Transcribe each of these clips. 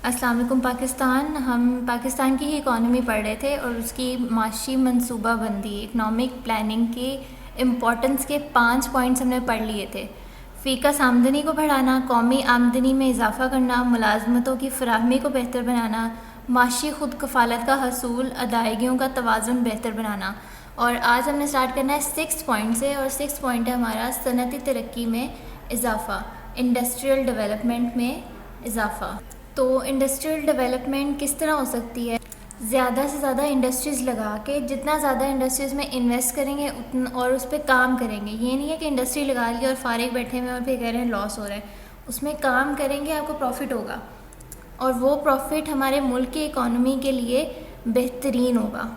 السلام علیکم پاکستان. ہم پاکستان کی ہی اکانومی پڑھ رہے تھے اور اس کی معاشی منصوبہ بندی اکنامک پلاننگ کی امپورٹنس کے 5 پوائنٹس ہم نے پڑھ لیے تھے. فی کس آمدنی کو بڑھانا، قومی آمدنی میں اضافہ کرنا، ملازمتوں کی فراہمی کو بہتر بنانا، معاشی خود کفالت کا حصول، ادائیگیوں کا توازن بہتر بنانا. اور آج ہم نے اسٹارٹ کرنا ہے 6 پوائنٹ سے، اور 6 پوائنٹ ہے ہمارا صنعتی ترقی میں اضافہ، انڈسٹریل ڈیولپمنٹ میں اضافہ. تو انڈسٹریل ڈیولپمنٹ کس طرح ہو سکتی ہے؟ زیادہ سے زیادہ انڈسٹریز لگا کے، جتنا زیادہ انڈسٹریز میں انویسٹ کریں گے اور اس پہ کام کریں گے. یہ نہیں ہے کہ انڈسٹری لگا لی اور فارغ بیٹھے ہوئے اور پھر کہہ رہے ہیں لاس ہو رہا ہے. اس میں کام کریں گے آپ کو پروفٹ ہوگا، اور وہ پروفٹ ہمارے ملک کی اکانومی کے لیے بہترین ہوگا.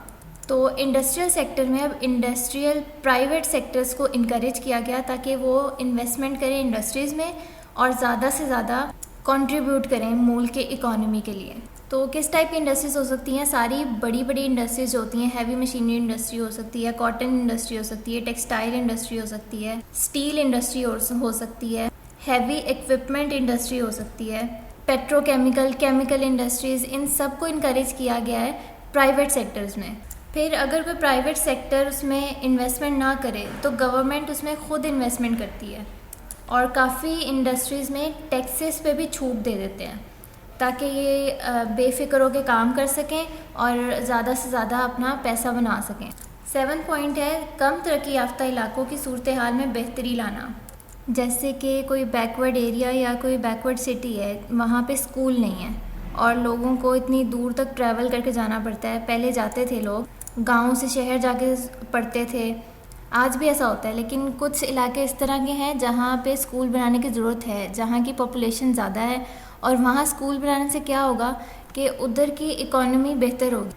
تو انڈسٹریل سیکٹر میں اب انڈسٹریل پرائیویٹ سیکٹرز کو انکریج کیا گیا تاکہ وہ انویسٹمنٹ کریں انڈسٹریز میں اور زیادہ سے زیادہ کنٹریبیوٹ کریں ملک کے اکانومی کے لیے. تو کس ٹائپ کی انڈسٹریز ہو سکتی ہیں؟ ساری بڑی بڑی انڈسٹریز جو ہوتی ہیں، ہیوی مشینری انڈسٹری ہو سکتی ہے، کاٹن انڈسٹری ہو سکتی ہے، ٹیکسٹائل انڈسٹری ہو سکتی ہے، اسٹیل انڈسٹری ہو سکتی ہے، ہیوی ایکوپمنٹ انڈسٹری ہو سکتی ہے، پیٹرو کیمیکل انڈسٹریز. ان سب کو انکریج کیا گیا ہے پرائیویٹ سیکٹرز میں. پھر اگر کوئی پرائیویٹ سیکٹر اس میں انویسٹمنٹ نہ کرے تو گورنمنٹ اس میں خود انویسٹمنٹ کرتی ہے، اور کافی انڈسٹریز میں ٹیکسز پہ بھی چھوٹ دے دیتے ہیں تاکہ یہ بے فکر ہو کے کام کر سکیں اور زیادہ سے زیادہ اپنا پیسہ بنا سکیں. 7 پوائنٹ ہے کم ترقی یافتہ علاقوں کی صورتحال میں بہتری لانا. جیسے کہ کوئی بیکورڈ ایریا یا کوئی بیکورڈ سٹی ہے، وہاں پہ اسکول نہیں ہے اور لوگوں کو اتنی دور تک ٹریول کر کے جانا پڑتا ہے. پہلے جاتے تھے لوگ گاؤں سے شہر جا کے پڑھتے تھے، آج بھی ایسا ہوتا ہے، لیکن کچھ علاقے اس طرح کے ہیں جہاں پہ اسکول بنانے کی ضرورت ہے، جہاں کی پاپولیشن زیادہ ہے. اور وہاں اسکول بنانے سے کیا ہوگا کہ ادھر کی اکانومی بہتر ہوگی.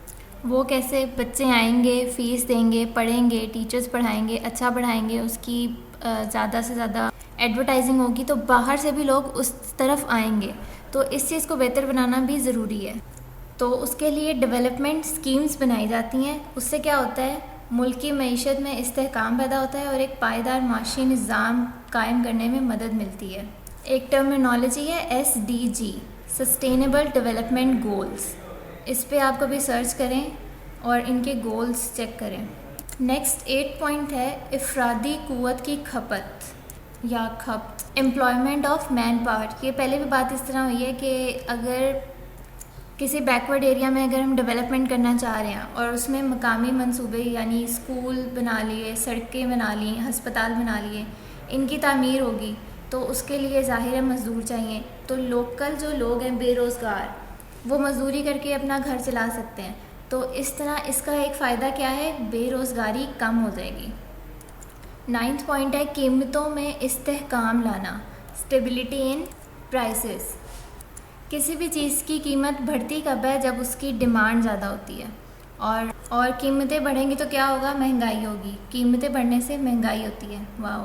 وہ کیسے؟ بچے آئیں گے، فیس دیں گے، پڑھیں گے، ٹیچرز پڑھائیں گے، اچھا پڑھائیں گے، اس کی زیادہ سے زیادہ ایڈورٹائزنگ ہوگی تو باہر سے بھی لوگ اس طرف آئیں گے. تو اس چیز کو بہتر بنانا بھی ضروری ہے. تو اس کے لیے ڈیولپمنٹ اسکیمز بنائی جاتی ہیں. اس سے کیا ہوتا ہے؟ ملکی معیشت میں استحکام پیدا ہوتا ہے اور ایک پائیدار معاشی نظام قائم کرنے میں مدد ملتی ہے. ایک ٹرمینالوجی ہے SDG، سسٹینیبل ڈیولپمنٹ گولز. اس پہ آپ کبھی سرچ کریں اور ان کے گولز چیک کریں. نیکسٹ 8 پوائنٹ ہے افرادی قوت کی کھپت یا کھپت، امپلائمنٹ آف مین پاور. یہ پہلے بھی بات اس طرح ہوئی ہے کہ اگر کسی بیکورڈ ایریا میں اگر ہم ڈیولپمنٹ کرنا چاہ رہے ہیں اور اس میں مقامی منصوبے یعنی اسکول بنا لیے، سڑکیں بنا لی، ہسپتال بنا لیے، ان کی تعمیر ہوگی تو اس کے لیے ظاہر ہے مزدور چاہیے. تو لوکل جو لوگ ہیں بے روزگار، وہ مزدوری کر کے اپنا گھر چلا سکتے ہیں. تو اس طرح اس کا ایک فائدہ کیا ہے؟ بے روزگاری کم ہو جائے گی. 9 پوائنٹ ہے قیمتوں میں استحکام لانا، اسٹیبلٹی ان پرائسز. کسی بھی چیز کی قیمت بڑھتی کب ہے؟ جب اس کی ڈیمانڈ زیادہ ہوتی ہے، اور قیمتیں بڑھیں گی تو کیا ہوگا؟ مہنگائی ہوگی. قیمتیں بڑھنے سے مہنگائی ہوتی ہے. واو!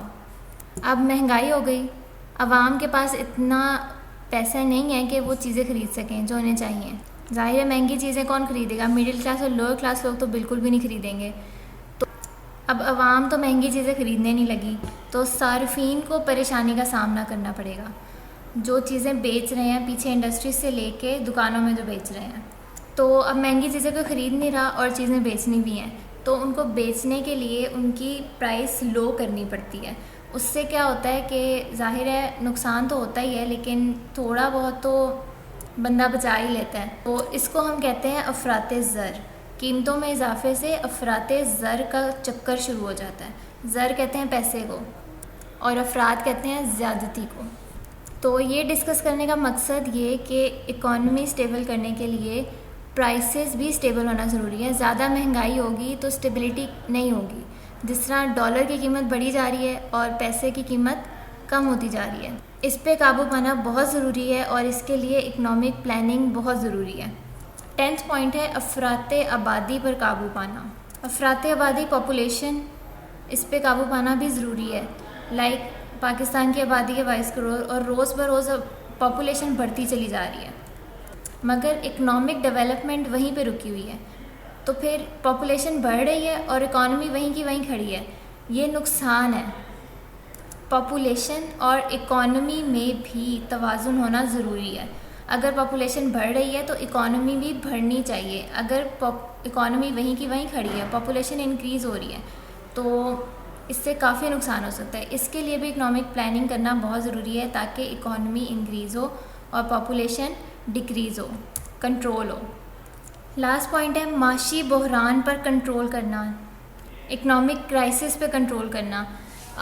اب مہنگائی ہو گئی، عوام کے پاس اتنا پیسہ نہیں ہے کہ وہ چیزیں خرید سکیں جو انہیں چاہیے. ظاہر ہے مہنگی چیزیں کون خریدے گا؟ مڈل کلاس اور لوور کلاس لوگ تو بالکل بھی نہیں خریدیں گے. تو اب عوام تو مہنگی چیزیں خریدنے نہیں لگی، تو صارفین کو پریشانی کا سامنا کرنا پڑے گا. جو چیزیں بیچ رہے ہیں پیچھے انڈسٹری سے لے کے دکانوں میں جو بیچ رہے ہیں، تو اب مہنگی چیزیں کوئی خرید نہیں رہا اور چیزیں بیچنی بھی ہیں، تو ان کو بیچنے کے لیے ان کی پرائس لو کرنی پڑتی ہے. اس سے کیا ہوتا ہے کہ ظاہر ہے نقصان تو ہوتا ہی ہے، لیکن تھوڑا بہت تو بندہ بچا ہی لیتا ہے. تو اس کو ہم کہتے ہیں افراط زر. قیمتوں میں اضافے سے افراط زر کا چکر شروع ہو جاتا ہے. زر کہتے ہیں پیسے کو اور افراد کہتے ہیں زیادتی کو. تو یہ ڈسکس کرنے کا مقصد یہ کہ اکانومی سٹیبل کرنے کے لیے پرائسز بھی سٹیبل ہونا ضروری ہے. زیادہ مہنگائی ہوگی تو سٹیبلٹی نہیں ہوگی. جس طرح ڈالر کی قیمت بڑھی جا رہی ہے اور پیسے کی قیمت کم ہوتی جا رہی ہے، اس پہ قابو پانا بہت ضروری ہے اور اس کے لیے اکنامک پلاننگ بہت ضروری ہے. 10 پوائنٹ ہے افراط آبادی پر قابو پانا. افراط آبادی پاپولیشن، اس پہ قابو پانا بھی ضروری ہے. لائک پاکستان کی آبادی ہے 22 کروڑ اور روز بروز پاپولیشن بڑھتی چلی جا رہی ہے، مگر اکنامک ڈیولپمنٹ وہیں پہ رکی ہوئی ہے. تو پھر پاپولیشن بڑھ رہی ہے اور اکانومی وہیں کی وہیں کھڑی ہے. یہ نقصان ہے. پاپولیشن اور اکانومی میں بھی توازن ہونا ضروری ہے. اگر پاپولیشن بڑھ رہی ہے تو اکانومی بھی بڑھنی چاہیے. اگر اکانومی وہیں کی وہیں کھڑی ہے, پاپولیشن انکریز ہو رہی ہے, تو اس سے کافی نقصان ہو سکتا ہے. اس کے لیے بھی اکنامک پلاننگ کرنا بہت ضروری ہے تاکہ اکانومی انکریز ہو اور پاپولیشن ڈکریز ہو, کنٹرول ہو. لاسٹ پوائنٹ ہے معاشی بحران پر کنٹرول کرنا, اکنامک کرائسس پہ کنٹرول کرنا.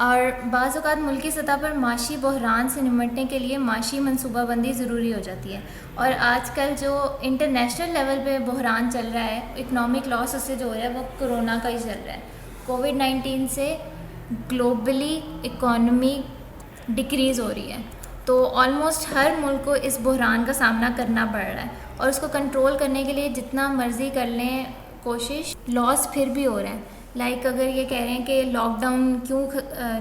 اور بعض اوقات ملکی سطح پر معاشی بحران سے نمٹنے کے لیے معاشی منصوبہ بندی ضروری ہو جاتی ہے. اور آج کل جو انٹرنیشنل لیول پہ بحران چل رہا ہے, اکنامک لاس اس سے جو ہو رہا ہے وہ کرونا کا ہی چل رہا ہے. کووڈ-19 سے گلوبلی اکانومی ڈکریز ہو رہی ہے, تو آلموسٹ ہر ملک کو اس بحران کا سامنا کرنا پڑ رہا ہے, اور اس کو کنٹرول کرنے کے لیے جتنا مرضی کر لیں کوشش, لاس پھر بھی ہو رہے ہیں. لائک اگر یہ کہہ رہے ہیں کہ لاک ڈاؤن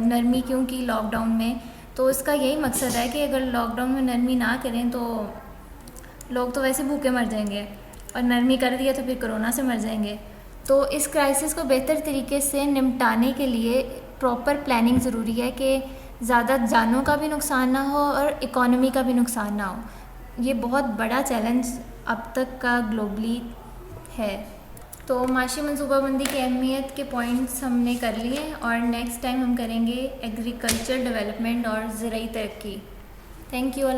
نرمی کیوں کی لاک ڈاؤن میں, تو اس کا یہی مقصد ہے کہ اگر لاک ڈاؤن میں نرمی نہ کریں تو لوگ تو ویسے بھوکے مر جائیں گے, اور نرمی کر دیا تو پھر کرونا سے مر جائیں گے. تو اس کرائسس کو بہتر طریقے سے نمٹانے کے لیے پراپر پلاننگ ضروری ہے کہ زیادہ جانوں کا بھی نقصان نہ ہو اور اکانومی کا بھی نقصان نہ ہو. یہ بہت بڑا چیلنج اب تک کا گلوبلی ہے. تو معاشی منصوبہ بندی کی اہمیت کے پوائنٹس ہم نے کر لیے, اور نیکسٹ ٹائم ہم کریں گے ایگریکلچر ڈیولپمنٹ اور زرعی ترقی. Thank you.